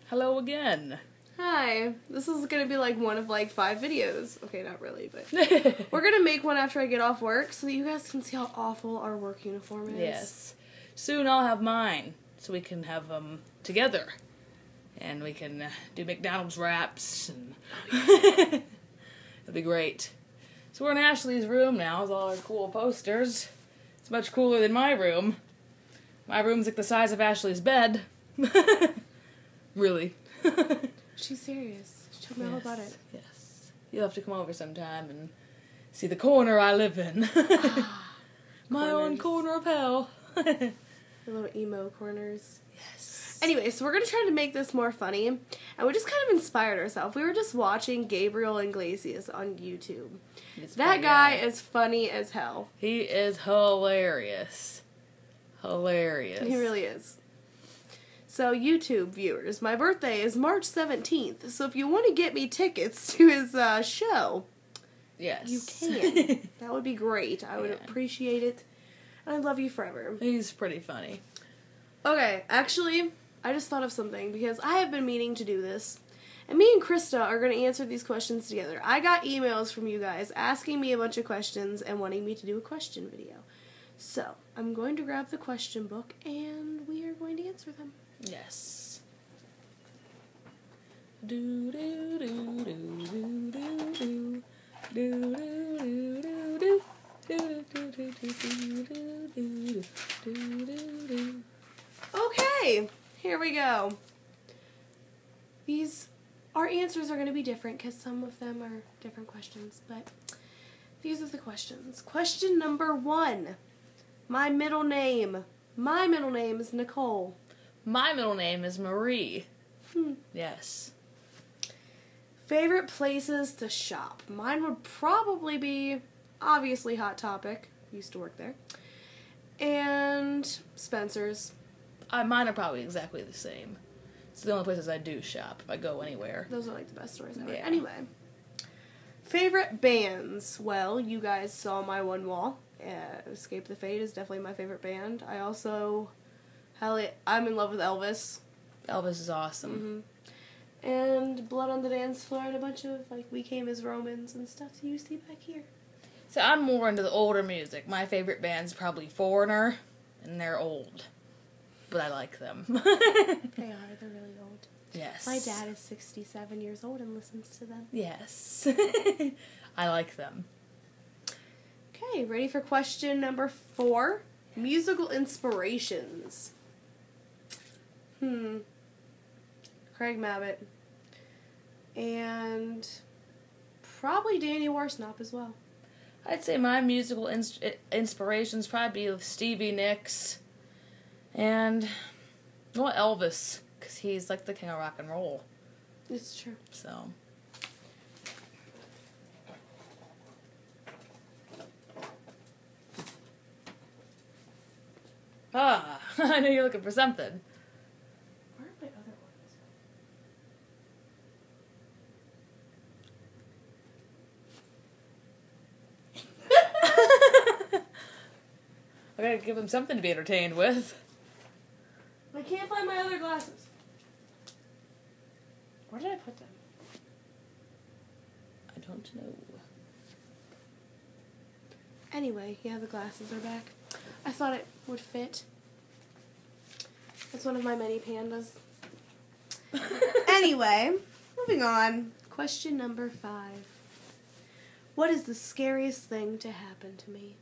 Hello again. Hi. This is going to be like one of like 5 videos. Okay, not really, but we're going to make one after I get off work so that you guys can see how awful our work uniform is. Yes. Soon I'll have mine, so we can have them together. And we can do McDonald's wraps. And it'll be great. So we're in Ashley's room now with all our cool posters. It's much cooler than my room. My room's like the size of Ashley's bed. Really. She's serious. She told me all about it. Yes. You'll have to come over sometime and see the corner I live in. My own corner of hell. The little emo corners. Yes. Anyway, so we're going to try to make this more funny. And we just kind of inspired ourselves. We were just watching Gabriel Iglesias on YouTube. That guy is funny as hell. He is hilarious. Hilarious. He really is. So, YouTube viewers, my birthday is March 17th. So if you want to get me tickets to his show, yes, you can. That would be great. I would appreciate it. And I love you forever. He's pretty funny. Okay, actually, I just thought of something because I have been meaning to do this. And me and Krista are going to answer these questions together. I got emails from you guys asking me a bunch of questions and wanting me to do a question video. So, I'm going to grab the question book and we are going to answer them. Yes. Do do do do do do do do do do. Okay, here we go. Our answers are going to be different because some of them are different questions, but these are the questions. Question number 1. My middle name. My middle name is Nicole. My middle name is Marie. Yes. Favorite places to shop. Mine would probably be, obviously, Hot Topic. Used to work there. And Spencer's. Mine are probably exactly the same. It's the only places I do shop if I go anywhere. Those are like the best stores ever. Yeah. Anyway. Favorite bands. Well, you guys saw my one wall. Escape the Fate is definitely my favorite band. I also... I'm in love with Elvis. Elvis is awesome. Mm-hmm. And Blood on the Dance Floor and a bunch of, like, We Came as Romans and stuff that you see back here. So I'm more into the older music. My favorite band's probably Foreigner, and they're old. But I like them. They are. They're really old. Yes. My dad is 67 years old and listens to them. Yes. I like them. Okay, ready for question number 4? Musical inspirations. Craig Mabbitt. And probably Danny Warsnop as well. I'd say my musical inspirations probably be Stevie Nicks and, well, Elvis, because he's like the king of rock and roll. It's true. So. I know you're looking for something. Where are my other ones? I gotta give him something to be entertained with. I can't find my other glasses. Where did I put them? I don't know. Anyway, yeah, the glasses are back. I thought it would fit. It's one of my many pandas. Anyway, moving on. Question number 5. What is the scariest thing to happen to me?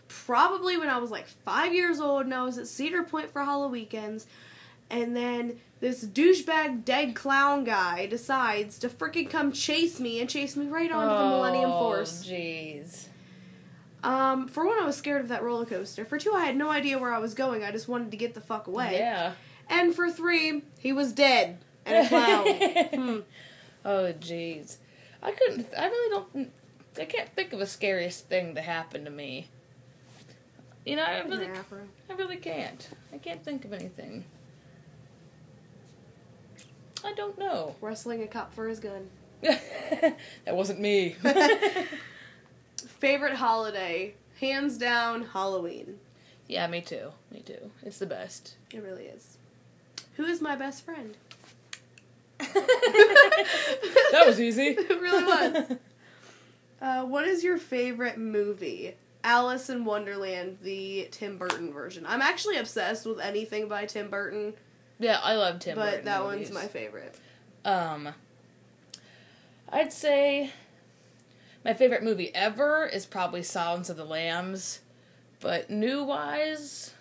Probably when I was like 5 years old and I was at Cedar Point for Hollow Weekends, and then this douchebag dead clown guy decides to freaking come chase me right onto the Millennium Force. Oh, jeez. For one, I was scared of that roller coaster. For 2, I had no idea where I was going. I just wanted to get the fuck away. Yeah. And for 3, he was dead and a clown. Oh, jeez. I can't think of a scariest thing to happen to me. You know, I really can't. I can't think of anything. I don't know. Wrestling a cop for his gun. That wasn't me. Favorite holiday? Hands down, Halloween. Yeah, me too. Me too. It's the best. It really is. Who is my best friend? That was easy. It really was. What is your favorite movie? Alice in Wonderland, the Tim Burton version. I'm actually obsessed with anything by Tim Burton. Yeah, I love Tim Burton But that movies. one's my favorite. I'd say my favorite movie ever is probably Silence of the Lambs. But new-wise,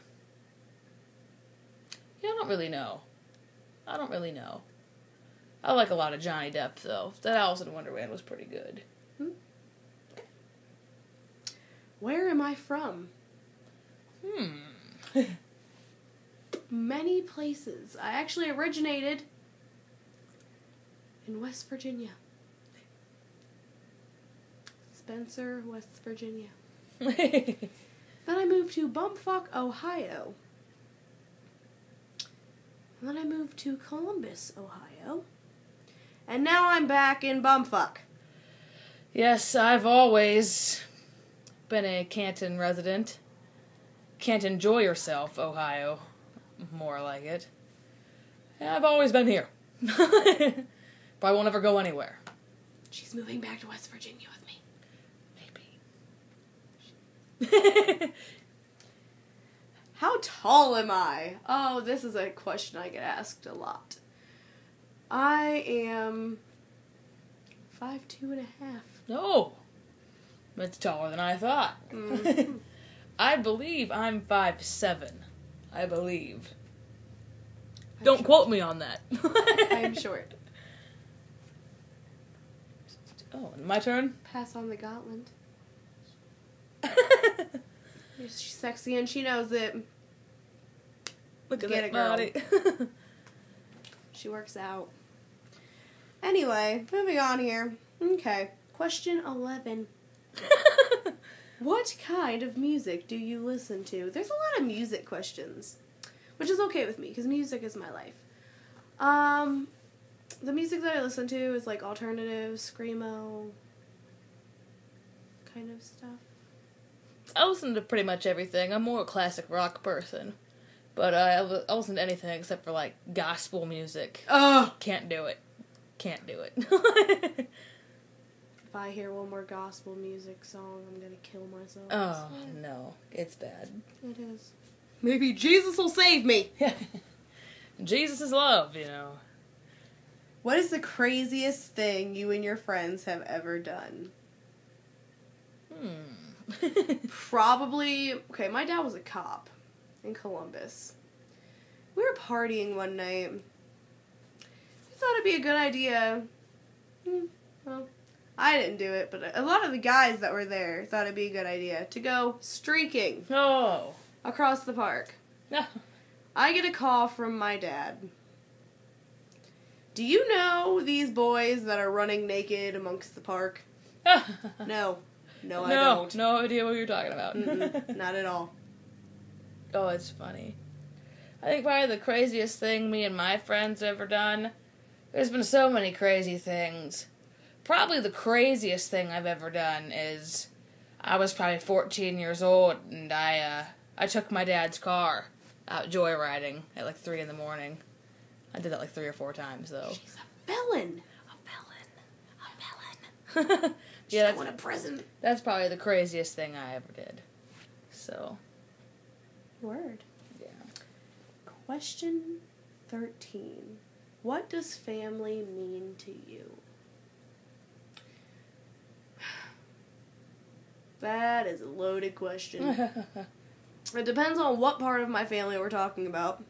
yeah, I don't really know. I like a lot of Johnny Depp, though. That Alice in Wonderland was pretty good. Where am I from? Many places. I actually originated in West Virginia. Spencer, West Virginia. Then I moved to Bumfuck, Ohio. And then I moved to Columbus, Ohio. And now I'm back in Bumfuck. Yes, I've always been a Canton resident. Can't enjoy yourself, Ohio. More like it. Yeah, I've always been here. But I won't ever go anywhere. She's moving back to West Virginia with me. Maybe. How tall am I? Oh, this is a question I get asked a lot. I am 5'2.5". No. That's taller than I thought. Mm. I believe I'm 5'7". I believe. Don't quote me on that. I'm short. Oh, my turn? Pass on the gauntlet. She's sexy and she knows it. Look at Get that it, girl. body. She works out. Anyway, moving on here. Okay. Question 11. What kind of music do you listen to? There's a lot of music questions, which is okay with me because music is my life. The music that I listen to is like alternative, screamo kind of stuff. I listen to pretty much everything. I'm more a classic rock person. But I listen to anything except for, like, gospel music. Oh! Can't do it. Can't do it. If I hear one more gospel music song, I'm gonna kill myself. Oh, no. It's bad. It is. Maybe Jesus will save me! Jesus is love, you know. What is the craziest thing you and your friends have ever done? Probably... Okay, my dad was a cop in Columbus. We were partying one night. We thought it'd be a good idea. Well, I didn't do it, but a lot of the guys that were there thought it'd be a good idea to go streaking Oh. across the park. No. I get a call from my dad. Do you know these boys that are running naked amongst the park? No. No, I don't. No idea what you're talking about. Not at all. Oh, it's funny. I think probably the craziest thing me and my friends have ever done, there's been so many crazy things. Probably the craziest thing I've ever done is I was probably 14 years old and I took my dad's car out joyriding at like 3 in the morning. I did that like 3 or 4 times though. She's a felon. She's Yeah, going to prison. That's probably the craziest thing I ever did. So. Word. Yeah. Question 13. What does family mean to you? That is a loaded question. It depends on what part of my family we're talking about.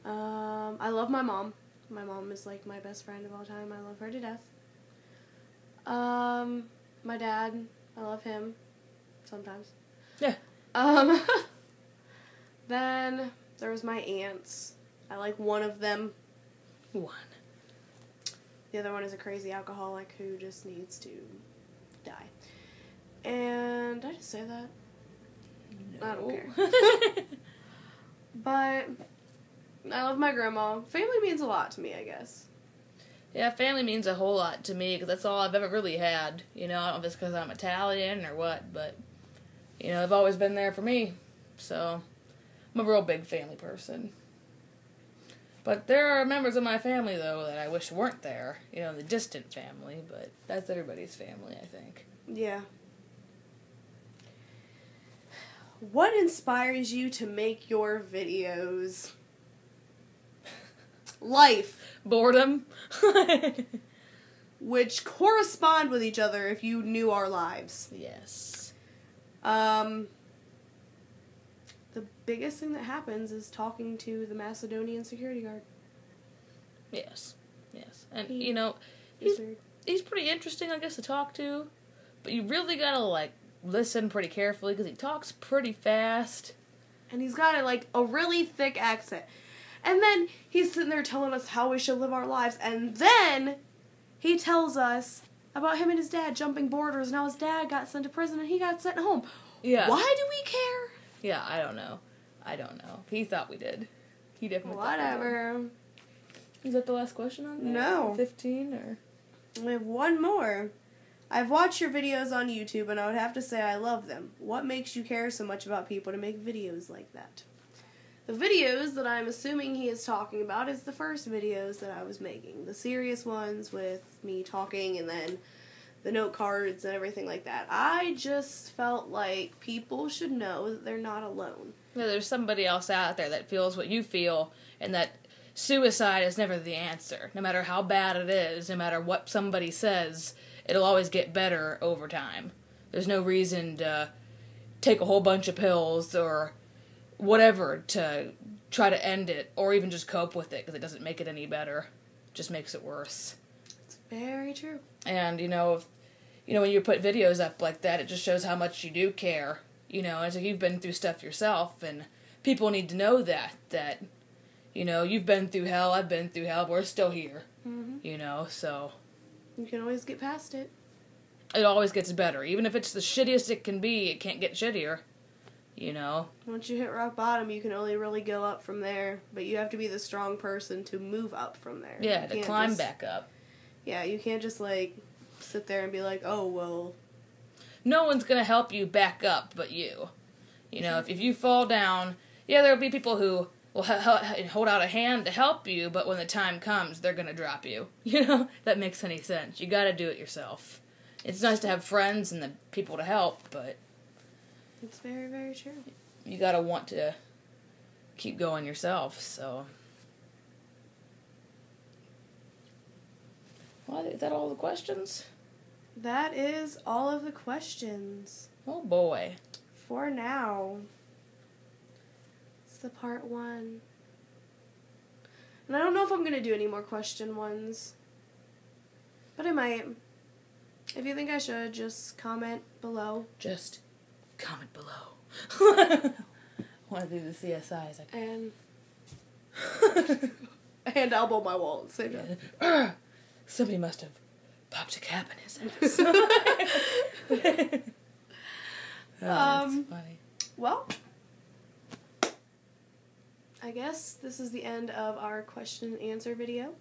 I love my mom. My mom is like my best friend of all time. I love her to death. My dad, I love him. Sometimes. Yeah. Then there was my aunts. I like one of them. One. The other one is a crazy alcoholic who just needs to die. And did I just say that? No. I don't care. But I love my grandma. Family means a lot to me, I guess. Yeah, family means a whole lot to me, because that's all I've ever really had. You know, I don't know if it's because I'm Italian or what, but, you know, they've always been there for me. So, I'm a real big family person. But there are members of my family, though, that I wish weren't there. You know, the distant family, but that's everybody's family, I think. Yeah. What inspires you to make your videos? Life. Boredom. Which correspond with each other if you knew our lives. Yes. The biggest thing that happens is talking to the Macedonian security guard. Yes. Yes. And, you know, he's pretty interesting, I guess, to talk to. But you really gotta, like, listen pretty carefully because he talks pretty fast. And he's got, a really thick accent. And then he's sitting there telling us how we should live our lives. And then he tells us about him and his dad jumping borders and how his dad got sent to prison and he got sent home. Yeah. Why do we care? Yeah, I don't know. He thought we did. He definitely Whatever. thought we did. Is that the last question on that? No. 15 or? We have one more. I've watched your videos on YouTube and I would have to say I love them. What makes you care so much about people to make videos like that? The videos that I'm assuming he is talking about is the first videos that I was making. The serious ones with me talking and then the note cards and everything like that. I just felt like people should know that they're not alone. Yeah, there's somebody else out there that feels what you feel and that suicide is never the answer. No matter how bad it is, no matter what somebody says, it'll always get better over time. There's no reason to take a whole bunch of pills or whatever to try to end it or even just cope with it because it doesn't make it any better. It just makes it worse. It's very true. And, when you put videos up like that, it just shows how much you do care. And so you've been through stuff yourself, and people need to know that, you've been through hell, I've been through hell, we're still here. Mm-hmm. So. You can always get past it. It always gets better. Even if it's the shittiest it can be, it can't get shittier. Once you hit rock bottom, you can only really go up from there, but you have to be the strong person to move up from there. Yeah, to climb back up. Yeah, you can't just, sit there and be like, oh, well. No one's going to help you back up but you. If you fall down, yeah, there'll be people who will hold out a hand to help you, but when the time comes, they're going to drop you. That makes any sense. You got to do it yourself. It's nice to have friends and the people to help, but it's very, very true. You got to want to keep going yourself, so. Well, is that all the questions? That is all of the questions. Oh, boy. For now. It's the part 1. And I don't know if I'm going to do any more question ones. But I might. If you think I should, just comment below. Just comment below. I want to do the CSIs. And elbow my wall at the same time. Somebody must have popped a cap in his ass. That's funny. Well, I guess this is the end of our question and answer video.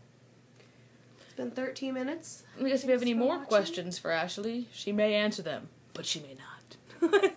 It's been 13 minutes. I guess if you have any more questions for Ashley, she may answer them, but she may not.